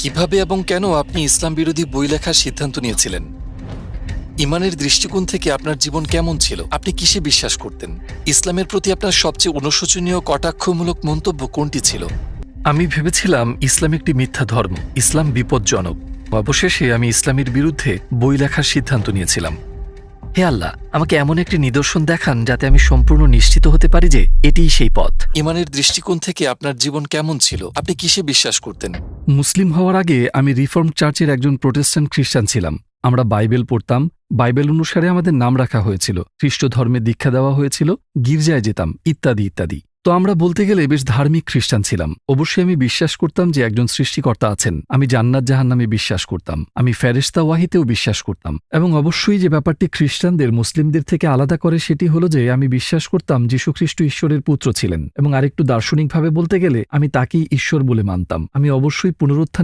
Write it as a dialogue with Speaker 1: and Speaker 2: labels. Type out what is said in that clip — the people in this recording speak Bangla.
Speaker 1: কিভাবে এবং কেন আপনি ইসলাম বিরোধী বই লেখার সিদ্ধান্ত নিয়েছিলেন? ইমানের দৃষ্টিকোণ থেকে আপনার জীবন কেমন ছিল? আপনি কিসে বিশ্বাস করতেন? ইসলামের প্রতি আপনার সবচেয়ে অনুশোচনীয় কটাক্ষমূলক মন্তব্য কোনটি ছিল? আমি ভেবেছিলাম ইসলাম একটি মিথ্যা ধর্ম, ইসলাম বিপজ্জনক। অবশেষে আমি ইসলামের বিরুদ্ধে বই লেখার সিদ্ধান্ত নিয়েছিলাম। হে আল্লাহ, আমাকে এমন একটি নিদর্শন দেখান যাতে আমি সম্পূর্ণ নিশ্চিত হতে পারি যে এটিই সেই পথ। ইমানের দৃষ্টিকোণ থেকে আপনার জীবন কেমন ছিল? আপনি কিসে বিশ্বাস করতেন?
Speaker 2: মুসলিম হওয়ার আগে আমি রিফর্ম চার্চের একজন প্রোটেস্ট্যান্ট খ্রিস্টান ছিলাম। আমরা বাইবেল পড়তাম, বাইবেল অনুসারে আমাদের নাম রাখা হয়েছিল, খ্রিস্ট ধর্মে দীক্ষা দেওয়া হয়েছিল, গির্জায় যেতাম, ইত্যাদি ইত্যাদি। তো আমরা বলতে গেলে বেশ ধার্মিক খ্রিস্টান ছিলাম। অবশ্যই আমি বিশ্বাস করতাম যে একজন সৃষ্টিকর্তা আছেন। আমি জান্নাত জাহান্নামে বিশ্বাস করতাম। আমি ফেরেশতা ওয়াহিতেও বিশ্বাস করতাম। এবং অবশ্যই যে ব্যাপারটি খ্রিস্টানদের মুসলিমদের থেকে আলাদা করে সেটি হলো যে আমি বিশ্বাস করতাম যীশুখ্রিস্ট ঈশ্বরের পুত্র ছিলেন, এবং আরেকটু দার্শনিকভাবে বলতে গেলে আমি তাকেই ঈশ্বর বলে মানতাম। আমি অবশ্যই পুনরুত্থান